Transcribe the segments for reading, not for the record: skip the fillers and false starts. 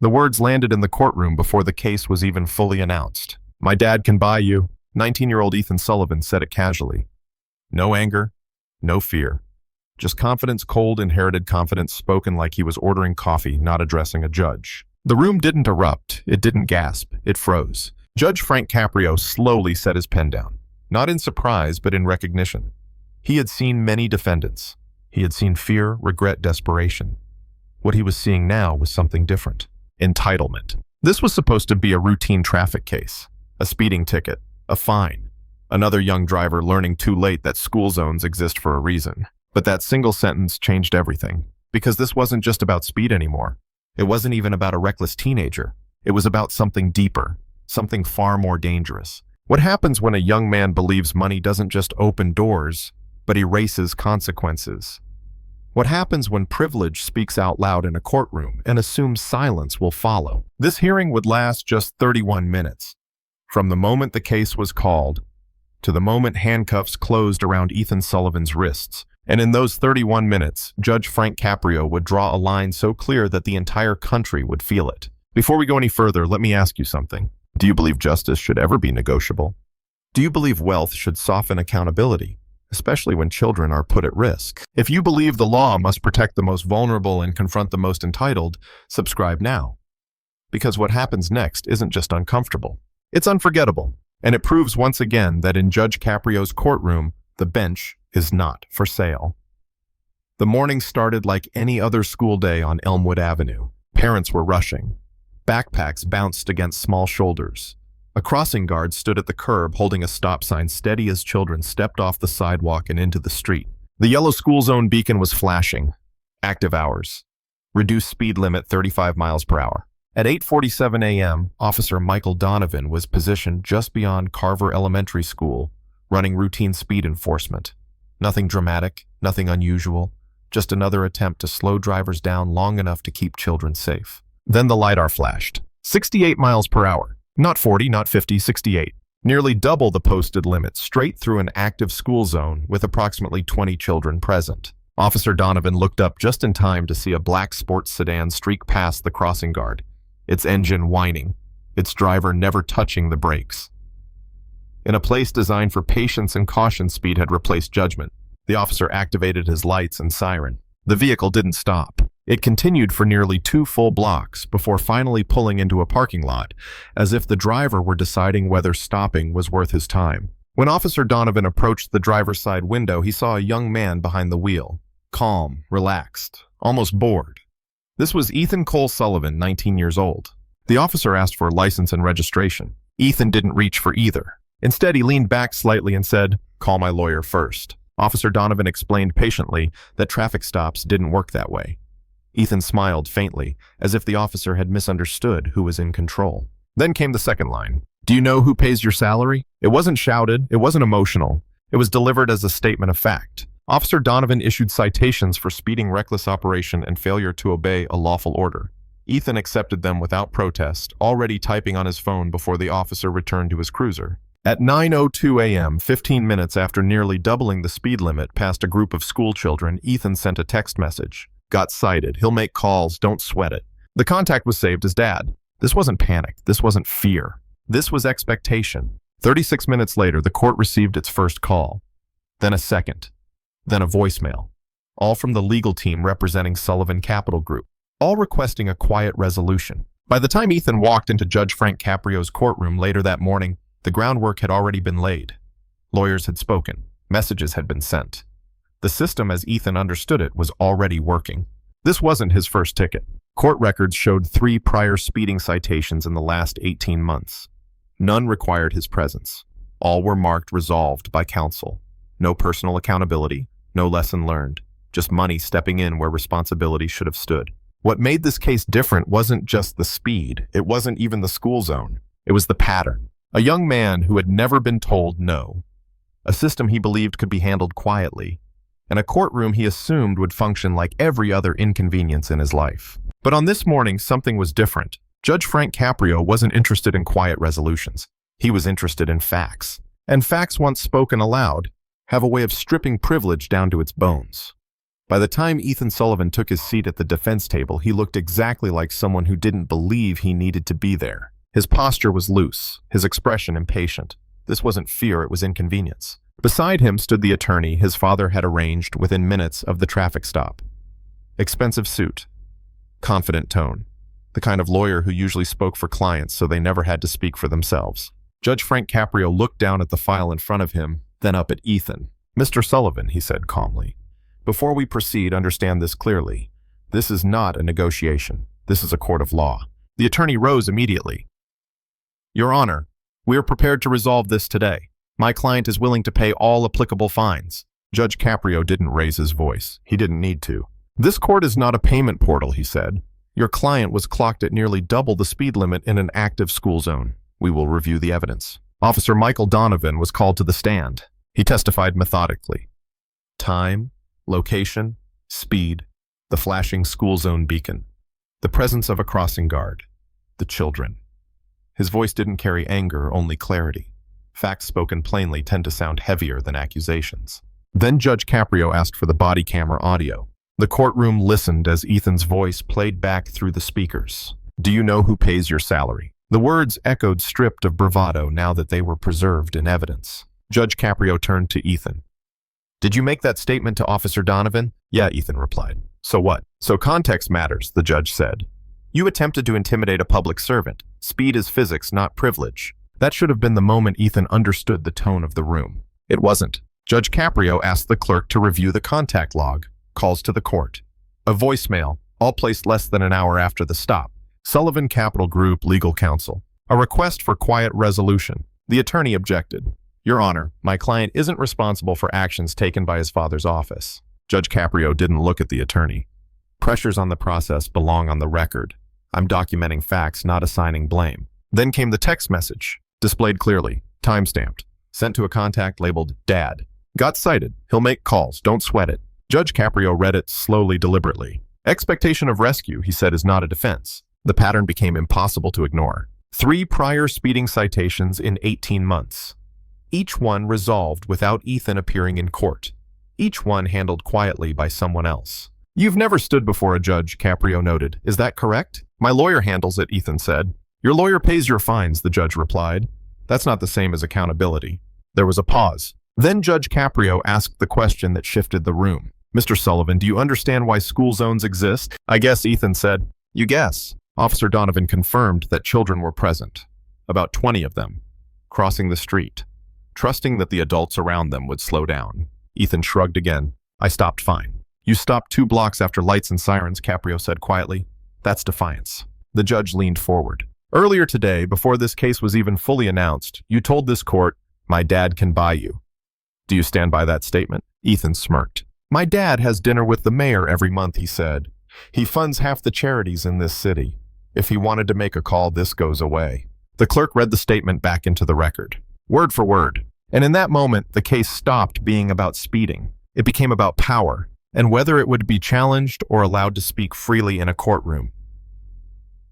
The words landed in the courtroom before the case was even fully announced. "My dad can buy you," 19-year-old Ethan Sullivan said it casually. No anger, no fear. Just confidence, cold, inherited confidence spoken like he was ordering coffee, not addressing a judge. The room didn't erupt, it didn't gasp, it froze. Judge Frank Caprio slowly set his pen down, not in surprise, but in recognition. He had seen many defendants. He had seen fear, regret, desperation. What he was seeing now was something different. Entitlement. This was supposed to be a routine traffic case, a speeding ticket, a fine, another young driver learning too late that school zones exist for a reason. But that single sentence changed everything, because this wasn't just about speed anymore. It wasn't even about a reckless teenager. It was about something deeper, something far more dangerous. What happens when a young man believes money doesn't just open doors, but erases consequences? What happens when privilege speaks out loud in a courtroom and assumes silence will follow? This hearing would last just 31 minutes. From the moment the case was called to the moment handcuffs closed around Ethan Sullivan's wrists. And in those 31 minutes, Judge Frank Caprio would draw a line so clear that the entire country would feel it. Before we go any further, let me ask you something. Do you believe justice should ever be negotiable? Do you believe wealth should soften accountability, especially when children are put at risk? If you believe the law must protect the most vulnerable and confront the most entitled, subscribe now. Because what happens next isn't just uncomfortable. It's unforgettable. And it proves once again that in Judge Caprio's courtroom, the bench is not for sale. The morning started like any other school day on Elmwood Avenue. Parents were rushing. Backpacks bounced against small shoulders. A crossing guard stood at the curb holding a stop sign steady as children stepped off the sidewalk and into the street. The yellow school zone beacon was flashing. Active hours. Reduced speed limit 35 miles per hour. At 8:47 a.m., Officer Michael Donovan was positioned just beyond Carver Elementary School, running routine speed enforcement. Nothing dramatic, nothing unusual, just another attempt to slow drivers down long enough to keep children safe. Then the LiDAR flashed. 68 miles per hour. Not 40, not 50, 68. Nearly double the posted limit, straight through an active school zone with approximately 20 children present. Officer Donovan looked up just in time to see a black sports sedan streak past the crossing guard, its engine whining, its driver never touching the brakes. In a place designed for patience and caution, speed had replaced judgment. The officer activated his lights and siren. The vehicle didn't stop. It continued for nearly 2 full blocks before finally pulling into a parking lot, as if the driver were deciding whether stopping was worth his time. When Officer Donovan approached the driver's side window, he saw a young man behind the wheel, calm, relaxed, almost bored. This was Ethan Cole Sullivan, 19 years old. The officer asked for license and registration. Ethan didn't reach for either. Instead, he leaned back slightly and said, "Call my lawyer first." Officer Donovan explained patiently that traffic stops didn't work that way. Ethan smiled faintly, as if the officer had misunderstood who was in control. Then came the second line. "Do you know who pays your salary?" It wasn't shouted, it wasn't emotional. It was delivered as a statement of fact. Officer Donovan issued citations for speeding, reckless operation, and failure to obey a lawful order. Ethan accepted them without protest, already typing on his phone before the officer returned to his cruiser. At 9:02 a.m., 15 minutes after nearly doubling the speed limit past a group of school children, Ethan sent a text message. "Got cited. He'll make calls. Don't sweat it." The contact was saved as Dad. This wasn't panic. This wasn't fear. This was expectation. 36 minutes later, the court received its first call. Then a second. Then a voicemail. All from the legal team representing Sullivan Capital Group. All requesting a quiet resolution. By the time Ethan walked into Judge Frank Caprio's courtroom later that morning, the groundwork had already been laid. Lawyers had spoken. Messages had been sent. The system, as Ethan understood it, was already working. This wasn't his first ticket. Court records showed 3 prior speeding citations in the last 18 months. None required his presence. All were marked resolved by counsel. No personal accountability, no lesson learned, just money stepping in where responsibility should have stood. What made this case different wasn't just the speed. It wasn't even the school zone. It was the pattern. A young man who had never been told no. A system he believed could be handled quietly. And a courtroom he assumed would function like every other inconvenience in his life. But on this morning, something was different. Judge Frank Caprio wasn't interested in quiet resolutions. He was interested in facts. And facts, once spoken aloud, have a way of stripping privilege down to its bones. By the time Ethan Sullivan took his seat at the defense table, he looked exactly like someone who didn't believe he needed to be there. His posture was loose, his expression impatient. This wasn't fear, it was inconvenience. Beside him stood the attorney his father had arranged within minutes of the traffic stop. Expensive suit, confident tone, the kind of lawyer who usually spoke for clients so they never had to speak for themselves. Judge Caprio looked down at the file in front of him, then up at Ethan. "Mr. Sullivan," he said calmly, "before we proceed, understand this clearly. This is not a negotiation. This is a court of law." The attorney rose immediately. "Your Honor, we are prepared to resolve this today. My client is willing to pay all applicable fines." Judge Caprio didn't raise his voice. He didn't need to. "This court is not a payment portal," he said. "Your client was clocked at nearly double the speed limit in an active school zone. We will review the evidence." Officer Michael Donovan was called to the stand. He testified methodically. Time, location, speed, the flashing school zone beacon, the presence of a crossing guard, the children. His voice didn't carry anger, only clarity. Facts spoken plainly tend to sound heavier than accusations. Then Judge Caprio asked for the body camera audio. The courtroom listened as Ethan's voice played back through the speakers. "Do you know who pays your salary?" The words echoed, stripped of bravado now that they were preserved in evidence. Judge Caprio turned to Ethan. "Did you make that statement to Officer Donovan?" "Yeah," Ethan replied. "So what?" "So context matters," the judge said. "You attempted to intimidate a public servant. Speed is physics, not privilege." That should have been the moment Ethan understood the tone of the room. It wasn't. Judge Caprio asked the clerk to review the contact log, calls to the court, a voicemail, all placed less than an hour after the stop. Sullivan Capital Group Legal Counsel. A request for quiet resolution. The attorney objected. "Your Honor, my client isn't responsible for actions taken by his father's office." Judge Caprio didn't look at the attorney. "Pressures on the process belong on the record. I'm documenting facts, not assigning blame." Then came the text message, displayed clearly, time-stamped, sent to a contact labeled Dad. "Got cited. He'll make calls. Don't sweat it." Judge Caprio read it slowly, deliberately. "Expectation of rescue," he said, "is not a defense." The pattern became impossible to ignore. 3 prior speeding citations in 18 months. Each one resolved without Ethan appearing in court. Each one handled quietly by someone else. "You've never stood before a judge," Caprio noted. "Is that correct?" "My lawyer handles it," Ethan said. "Your lawyer pays your fines," the judge replied. "That's not the same as accountability." There was a pause. Then Judge Caprio asked the question that shifted the room. "Mr. Sullivan, do you understand why school zones exist?" "I guess," Ethan said. "You guess." Officer Donovan confirmed that children were present, about 20 of them, crossing the street, trusting that the adults around them would slow down. Ethan shrugged again. "I stopped fine." "You stopped 2 blocks after lights and sirens," Caprio said quietly. "That's defiance." The judge leaned forward. "Earlier today, before this case was even fully announced, you told this court, 'My dad can buy you.' Do you stand by that statement?" Ethan smirked. "My dad has dinner with the mayor every month," he said. "He funds half the charities in this city. If he wanted to make a call, this goes away." The clerk read the statement back into the record, word for word. And in that moment, the case stopped being about speeding. It became about power, and whether it would be challenged or allowed to speak freely in a courtroom.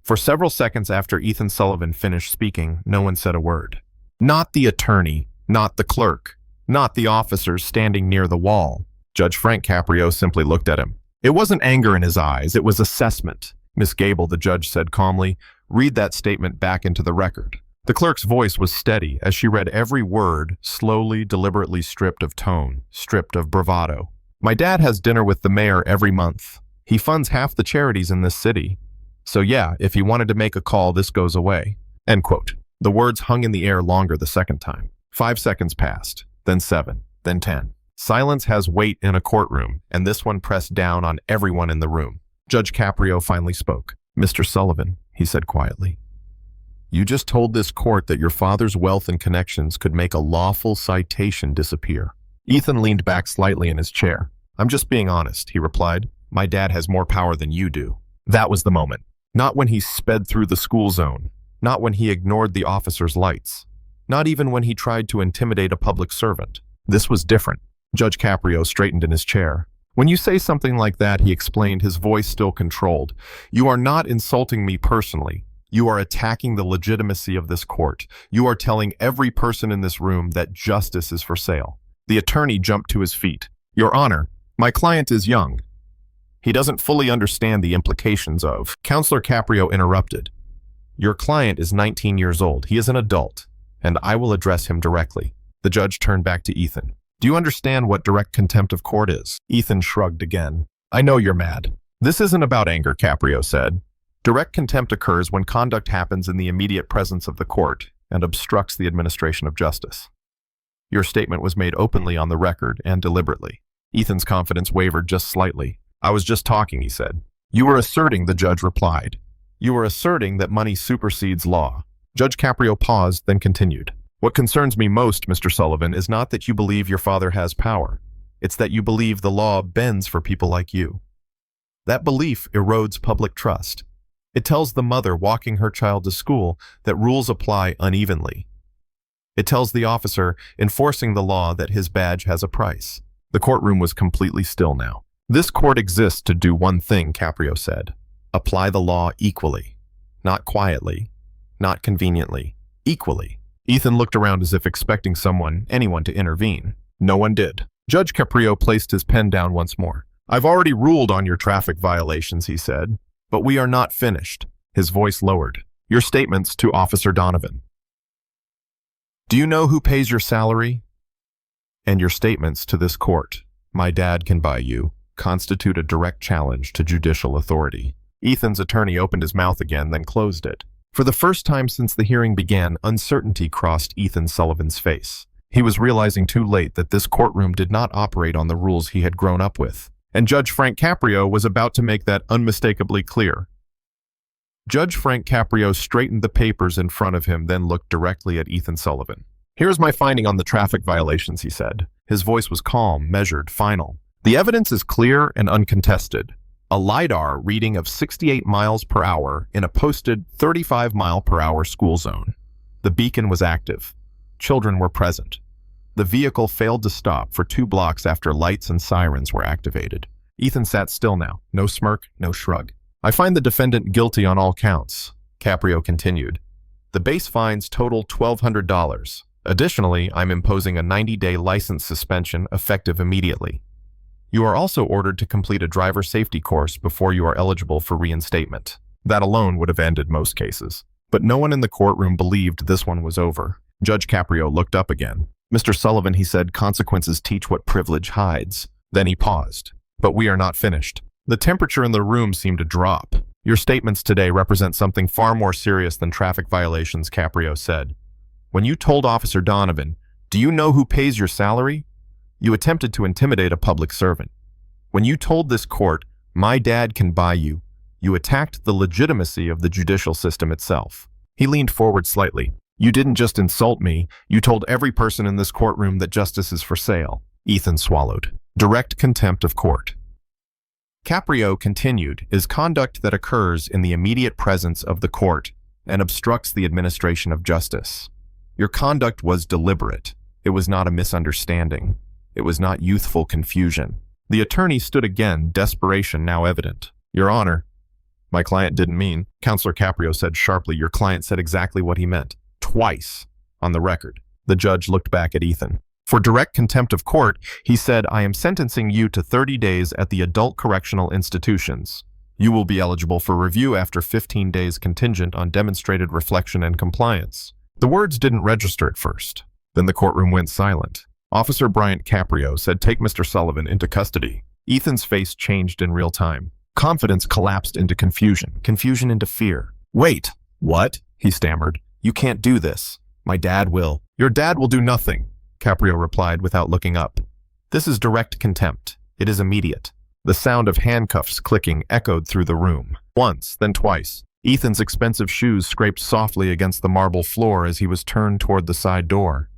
For several seconds after Ethan Sullivan finished speaking, no one said a word. Not the attorney, not the clerk, not the officers standing near the wall. Judge Caprio simply looked at him. It wasn't anger in his eyes, it was assessment. "Miss Gable," the judge said calmly, "read that statement back into the record." The clerk's voice was steady as she read every word, slowly, deliberately stripped of tone, stripped of bravado. "My dad has dinner with the mayor every month. He funds half the charities in this city. So yeah, if he wanted to make a call, this goes away." End quote. The words hung in the air longer the second time. 5 seconds passed, then 7, then 10. Silence has weight in a courtroom, and this one pressed down on everyone in the room. Judge Caprio finally spoke. "Mr. Sullivan," he said quietly, "you just told this court that your father's wealth and connections could make a lawful citation disappear." Ethan leaned back slightly in his chair. "I'm just being honest," he replied. "My dad has more power than you do." That was the moment. Not when he sped through the school zone, not when he ignored the officer's lights, not even when he tried to intimidate a public servant. This was different. Judge Caprio straightened in his chair. "When you say something like that," he explained, his voice still controlled, "you are not insulting me personally. You are attacking the legitimacy of this court. You are telling every person in this room that justice is for sale." The attorney jumped to his feet. "Your Honor, my client is young. He doesn't fully understand the implications of. Counselor Caprio interrupted. Your client is 19 years old. He is an adult, and I will address him directly. The judge turned back to Ethan. Do you understand what direct contempt of court is? Ethan shrugged again. I know you're mad. This isn't about anger, Caprio said. Direct contempt occurs when conduct happens in the immediate presence of the court and obstructs the administration of justice. Your statement was made openly on the record and deliberately. Ethan's confidence wavered just slightly. I was just talking, he said. You were asserting, the judge replied. You were asserting that money supersedes law. Judge Caprio paused, then continued. What concerns me most, Mr. Sullivan, is not that you believe your father has power. It's that you believe the law bends for people like you. That belief erodes public trust. It tells the mother walking her child to school that rules apply unevenly. It tells the officer enforcing the law that his badge has a price. The courtroom was completely still now. This court exists to do one thing, Caprio said. Apply the law equally. Not quietly. Not conveniently. Equally. Ethan looked around as if expecting anyone to intervene. No one did. Judge Caprio placed his pen down once more. I've already ruled on your traffic violations, he said. But we are not finished. His voice lowered. Your statements to Officer Donovan. Do you know who pays your salary? And your statements to this court, my dad can buy you, constitute a direct challenge to judicial authority. Ethan's attorney opened his mouth again, then closed it. For the first time since the hearing began, uncertainty crossed Ethan Sullivan's face. He was realizing too late that this courtroom did not operate on the rules he had grown up with, and Judge Frank Caprio was about to make that unmistakably clear. Judge Frank Caprio straightened the papers in front of him, then looked directly at Ethan Sullivan. Here's my finding on the traffic violations, he said. His voice was calm, measured, final. The evidence is clear and uncontested. A LiDAR reading of 68 miles per hour in a posted 35 mile per hour school zone. The beacon was active. Children were present. The vehicle failed to stop for 2 blocks after lights and sirens were activated. Ethan sat still now. No smirk, no shrug. I find the defendant guilty on all counts, Caprio continued. The base fines total $1,200. Additionally, I'm imposing a 90-day license suspension effective immediately. You are also ordered to complete a driver safety course before you are eligible for reinstatement. That alone would have ended most cases. But no one in the courtroom believed this one was over. Judge Caprio looked up again. Mr. Sullivan, he said, consequences teach what privilege hides. Then he paused. But we are not finished. The temperature in the room seemed to drop. Your statements today represent something far more serious than traffic violations, Caprio said. When you told Officer Donovan, do you know who pays your salary? You attempted to intimidate a public servant. When you told this court, my dad can buy you, you attacked the legitimacy of the judicial system itself. He leaned forward slightly. You didn't just insult me, you told every person in this courtroom that justice is for sale. Ethan swallowed. Direct contempt of court. Caprio continued, is conduct that occurs in the immediate presence of the court and obstructs the administration of justice. Your conduct was deliberate. It was not a misunderstanding. It was not youthful confusion. The attorney stood again, desperation now evident. Your Honor, my client didn't mean. Counselor Caprio said sharply, your client said exactly what he meant. Twice, on the record. The judge looked back at Ethan. For direct contempt of court, he said, I am sentencing you to 30 days at the adult correctional institutions. You will be eligible for review after 15 days contingent on demonstrated reflection and compliance. The words didn't register at first. Then the courtroom went silent. Officer Bryant Caprio said, take Mr. Sullivan into custody. Ethan's face changed in real time. Confidence collapsed into confusion. Confusion into fear. Wait, what? He stammered. You can't do this. My dad will. Your dad will do nothing, Caprio replied without looking up. This is direct contempt. It is immediate. The sound of handcuffs clicking echoed through the room. Once, then twice. Ethan's expensive shoes scraped softly against the marble floor as he was turned toward the side door.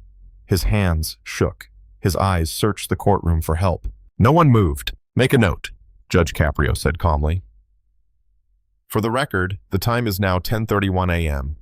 His hands shook. His eyes searched the courtroom for help. No one moved. Make a note, Judge Caprio said calmly. For the record, the time is now 10:31 a.m.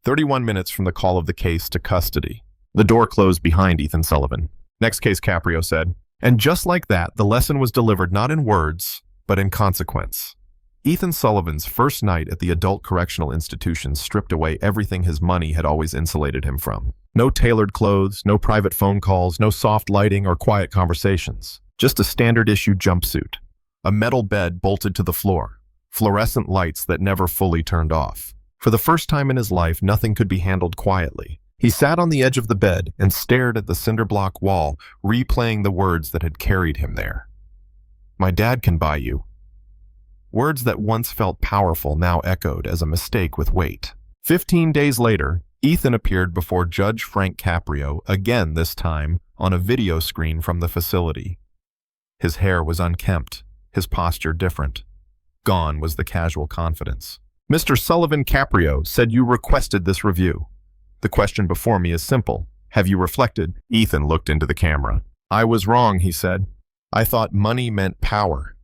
31 minutes from the call of the case to custody. The door closed behind Ethan Sullivan. Next case, Caprio said. And just like that, the lesson was delivered not in words, but in consequence. Ethan Sullivan's first night at the adult correctional institution stripped away everything his money had always insulated him from. No tailored clothes, no private phone calls, no soft lighting or quiet conversations. Just a standard issue jumpsuit. A metal bed bolted to the floor, fluorescent lights that never fully turned off. For the first time in his life, nothing could be handled quietly. He sat on the edge of the bed and stared at the cinder block wall, replaying the words that had carried him there. "My dad can buy you." Words that once felt powerful now echoed as a mistake with weight. 15 days later, Ethan appeared before Judge Frank Caprio, again this time on a video screen from the facility. His hair was unkempt, his posture different. Gone was the casual confidence. "Mr. Sullivan Caprio said you requested this review. The question before me is simple. Have you reflected?" Ethan looked into the camera. "I was wrong," he said. "I thought money meant power.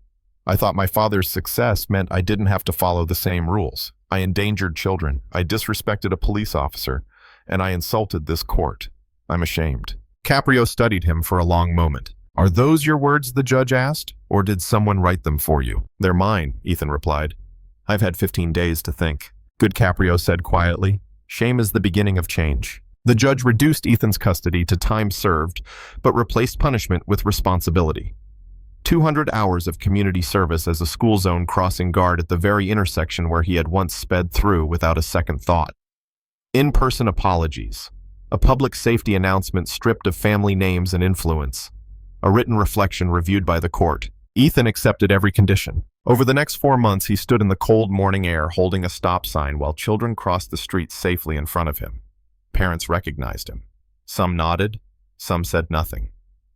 I thought my father's success meant I didn't have to follow the same rules. I endangered children, I disrespected a police officer, and I insulted this court. I'm ashamed." Caprio studied him for a long moment. "Are those your words?" the judge asked, "or did someone write them for you?" "They're mine," Ethan replied. "I've had 15 days to think." "Good," Caprio said quietly. "Shame is the beginning of change." The judge reduced Ethan's custody to time served, but replaced punishment with responsibility. 200 hours of community service as a school zone crossing guard at the very intersection where he had once sped through without a second thought. In-person apologies. A public safety announcement stripped of family names and influence. A written reflection reviewed by the court. Ethan accepted every condition. Over the next 4 months, he stood in the cold morning air holding a stop sign while children crossed the street safely in front of him. Parents recognized him. Some nodded, some said nothing.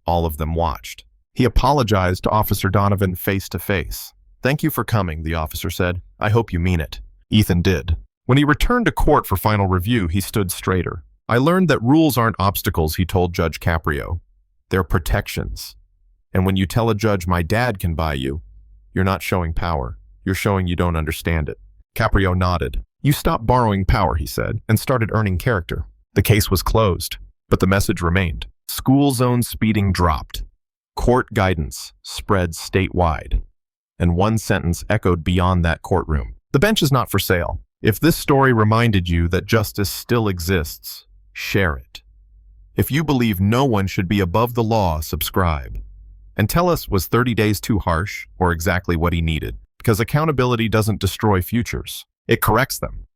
All of them watched. He apologized to Officer Donovan face to face. "Thank you for coming," the officer said. "I hope you mean it." Ethan did. When he returned to court for final review, he stood straighter. "I learned that rules aren't obstacles," he told Judge Caprio. "They're protections. And when you tell a judge, 'My dad can buy you,' you're not showing power. You're showing you don't understand it." Caprio nodded. "You stopped borrowing power," he said, "and started earning character." The case was closed, but the message remained. School zone speeding dropped. Court guidance spread statewide. And one sentence echoed beyond that courtroom. The bench is not for sale. If this story reminded you that justice still exists, share it. If you believe no one should be above the law, subscribe. And tell us, was 30 days too harsh or exactly what he needed? Because accountability doesn't destroy futures. It corrects them.